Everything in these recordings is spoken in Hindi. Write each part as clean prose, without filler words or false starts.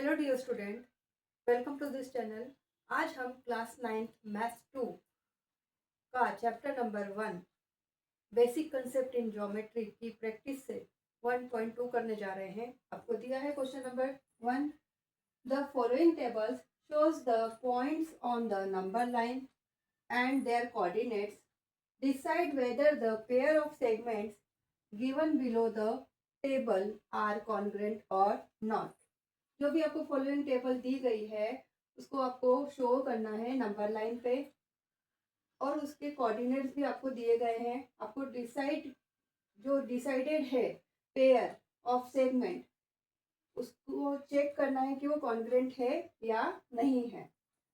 Hello dear student, welcome to this channel. आज हम क्लास 9th मैथ्स 2 का chapter number 1 basic concept in geometry की प्रैक्टिस से 1.2 करने जा रहे हैं। आपको दिया है question number 1। The following tables shows the points on the number line and their coordinates. Decide whether the pair of segments given below the table are congruent or not. जो भी आपको फॉलोइंग टेबल दी गई है उसको आपको शो करना है नंबर लाइन पे, और उसके कोऑर्डिनेट्स भी आपको दिए गए हैं। आपको जो डिसाइडेड है पेयर ऑफ सेगमेंट, उसको चेक करना है कि वो कॉन्ग्रुएंट है या नहीं है।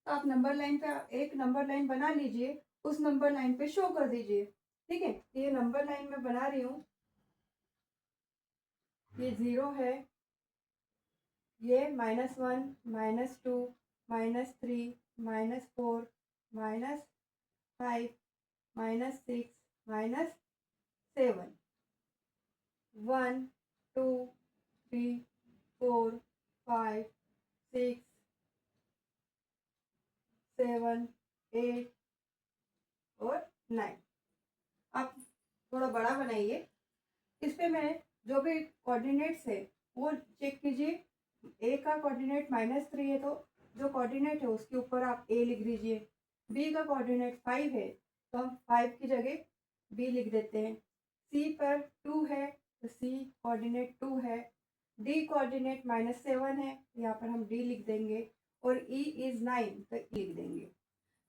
तो आप नंबर लाइन पे एक नंबर लाइन बना लीजिए, उस नंबर लाइन पे शो कर दीजिए। ठीक है, ये नंबर लाइन में बना रही हूँ। ये 0 है, ये -1, -2, -3, -4, -5, -6, -7, 1, 2, 3, 4, 5, 6, 7, 8 और 9। आप थोड़ा बड़ा बनाइए। इस पे मैं जो भी कोऑर्डिनेट्स है वो चेक कीजिए। ए का कोऑर्डिनेट -3 है, तो जो कोऑर्डिनेट है उसके ऊपर आप ए लिख दीजिए। बी का कोऑर्डिनेट 5 है, तो हम 5 की जगह बी लिख देते हैं। सी पर 2 है, तो सी कोऑर्डिनेट 2 है। डी कोऑर्डिनेट -7 है, यहाँ पर हम डी लिख देंगे। और ई इज 9, तो ई लिख देंगे।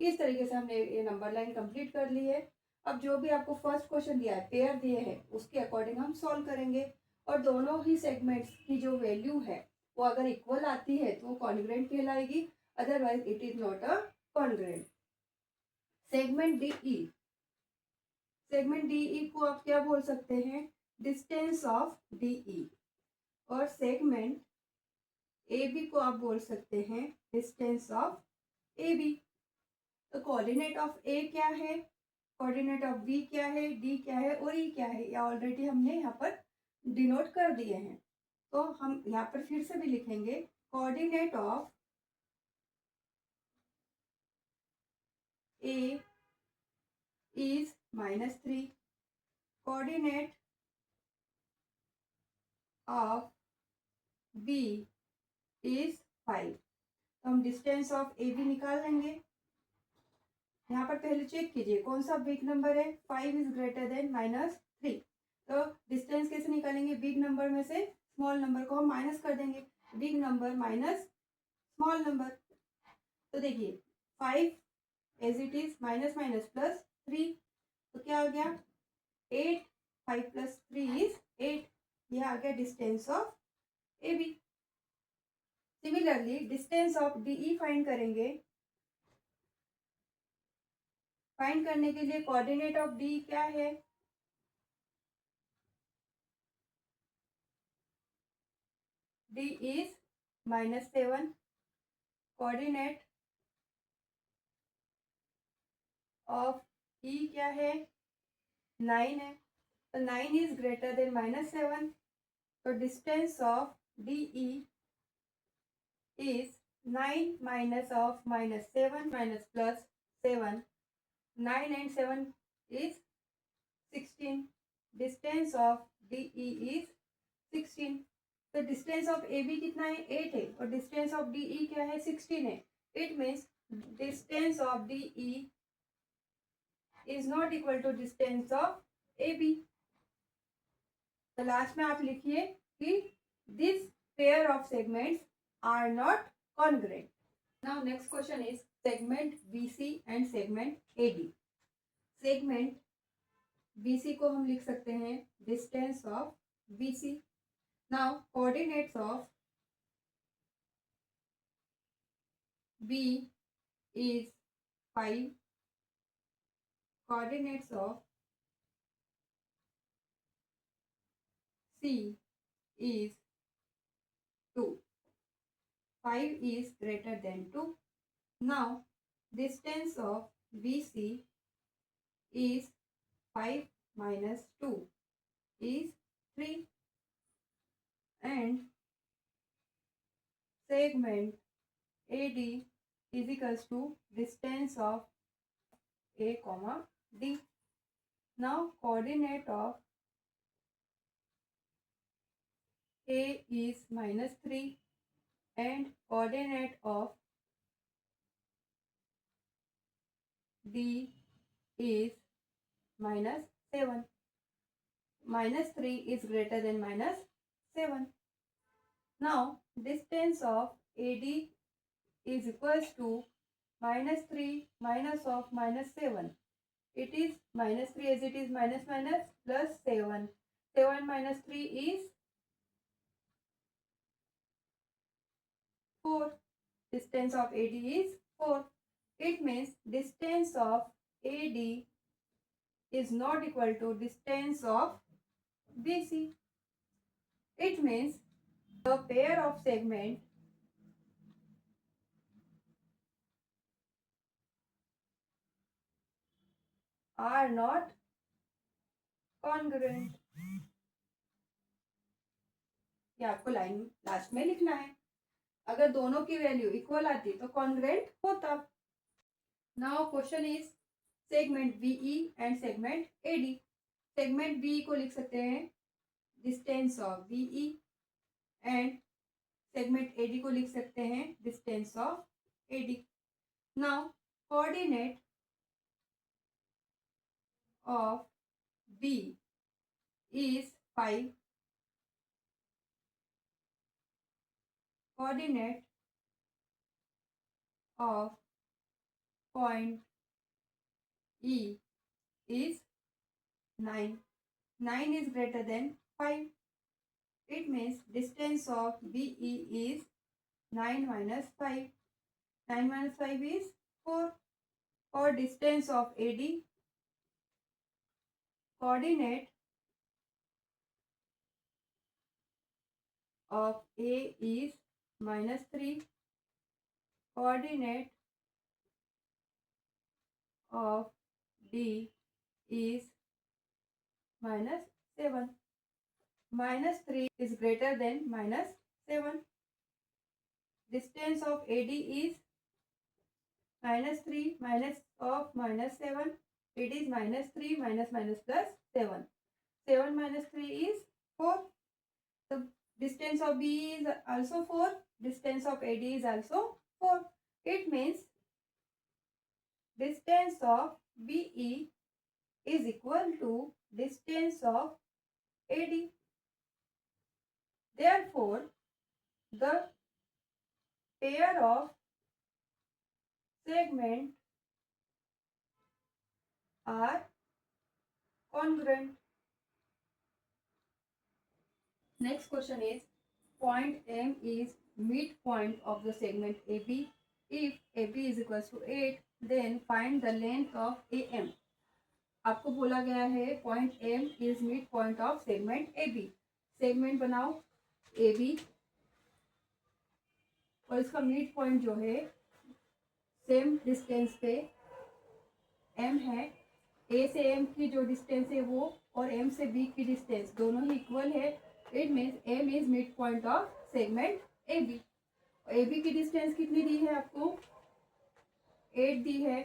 इस तरीके से हमने ये नंबर लाइन कंप्लीट कर ली है। अब जो भी आपको फर्स्ट क्वेश्चन दिया है, पेयर दिए हैं, उसके अकॉर्डिंग हम सॉल्व करेंगे। और दोनों ही सेगमेंट्स की जो वैल्यू है वो अगर इक्वल आती है तो वो कॉन्ग्रुएंट कहलाएगी, otherwise it is not a congruent. Segment DE, segment DE को आप क्या बोल सकते हैं? Distance of DE. और सेगमेंट AB को आप बोल सकते हैं डिस्टेंस ऑफ AB। तो कोऑर्डिनेट ऑफ ए क्या है, कोऑर्डिनेट ऑफ बी क्या है, डी क्या है और ई क्या है, ये ऑलरेडी हमने यहाँ पर डिनोट कर दिए हैं। तो हम यहाँ पर फिर से भी लिखेंगे coordinate of A is -3, coordinate of B is 5। तो हम डिस्टेंस ऑफ ए बी निकाल लेंगे। यहाँ पर पहले चेक कीजिए कौन सा बिग नंबर है। 5 इज ग्रेटर देन -3। तो डिस्टेंस कैसे निकालेंगे? बिग नंबर में से स्मॉल नंबर को हम माइनस कर देंगे। Big number minus small number. तो देखिए 5 as it is minus minus +3, तो क्या आ गया 8। 5 + 3 इज 8। यह आ गया distance of A B. Similarly distance of D E find करेंगे। फाइंड करने के लिए कोऑर्डिनेट ऑफ डी क्या है? D is -7, coordinate of E क्या है? 9 है, तो 9 इज ग्रेटर देन -7। तो distance of D E is 9 minus of -7 minus +7। 9 and 7 is 16. Distance of D E is 16। तो डिस्टेंस ऑफ ए बी कितना है? 8 है, और डिस्टेंस ऑफ डी ई क्या है? 16 है। It means distance of D E is not equal to distance of A B. तो लास्ट में आप लिखिए कि this pair of segments are not congruent. Now next question is segment BC and segment AD। Segment BC को हम लिख सकते हैं डिस्टेंस ऑफ BC। नाउ coordinates of B is 5, coordinates of C is 2. 5 is greater than 2. Now distance of BC is 5 minus 2 is 3, and segment AD is equals to distance of A comma D. Now coordinate of A is -3 and coordinate of D is -7. -3 is greater than -7. Now distance of AD is equals to -3 minus of -7. It is -3 as it is minus plus 7. 7 minus 3 is 4. Distance of AD is 4. It means distance of AD is not equal to distance of BC. It means the pair of segment are not congruent. ये आपको लाइन लास्ट में लिखना है. अगर दोनों की वैल्यू इक्वल आती तो कॉन्ग्रुएंट होता. Now question is segment B E and segment A D. Segment B E को लिख सकते हैं distance of B E and segment A D को लिख सकते हैं distance of A D. Now coordinate of B is 5. Coordinate of point E is 9. 9 is greater than 5. It means distance of BE is 9 minus 5. 9 minus 5 is 4. Or distance of AD, coordinate of A is -3. Coordinate of D is -7. -3 is greater than -7. Distance of AD is -3 minus of -7. It is -3 minus plus 7. 7 minus 3 is 4. So distance of B is also 4. Distance of AD is also 4. It means distance of BE is equal to distance of AD. Therefore, the pair of segment are congruent. Next question is point M is midpoint of the segment AB. If AB is equals to 8, then find the length of AM. आपको बोला गया है point M is midpoint of segment AB. segment बनाओ AB और इसका midpoint जो है सेम डिस्टेंस पे M है. A से M की जो डिस्टेंस है वो और M से B की डिस्टेंस दोनों ही इक्वल है. It means M is mid point of segment AB. AB की डिस्टेंस कितनी दी है आपको 8 दी है.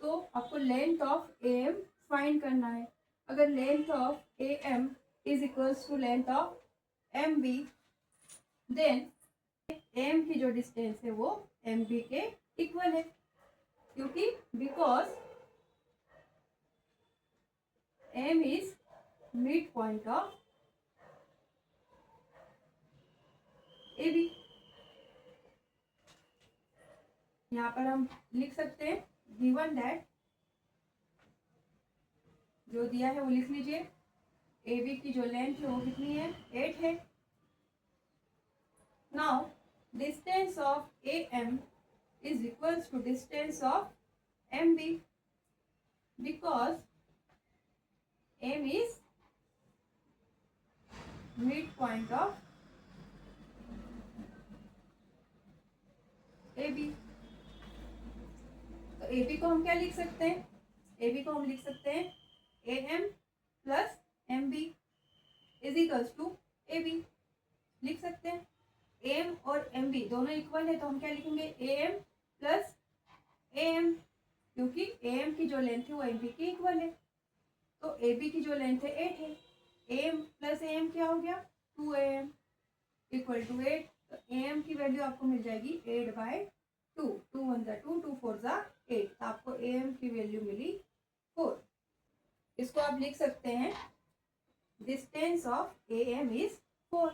तो आपको लेंथ ऑफ AM फाइंड करना है. अगर length of AM is equals to length of MB, then AM की जो डिस्टेंस है वो MB के इक्वल है. क्योंकि because M is mid point of AB. यहाँ पर हम लिख सकते हैं गिवन दैट जो दिया है वो लिख लीजिए. AB की जो लेंथ है वो कितनी है 8 है. Now distance of AM is equals to distance of MB because M is mid point of AB. तो AB को हम क्या लिख सकते हैं? AB को हम लिख सकते हैं AM plus MB is equals to AB लिख सकते हैं. एम और एम बी दोनों इक्वल है, तो हम क्या लिखेंगे, A M plus A M, क्योंकि ए एम की जो लेंथ है वो एम बी की इक्वल है। तो ए बी की जो लेंथ है 8 है, A M plus A M क्या हो गया, 2 ए एम इक्वल टू 8। तो ए एम की वैल्यू आपको मिल जाएगी 8/2, 2 1 2, 2 4 8, तो आपको ए एम की वैल्यू मिली 4। इसको आप लिख सकते हैं distance of A M is 4।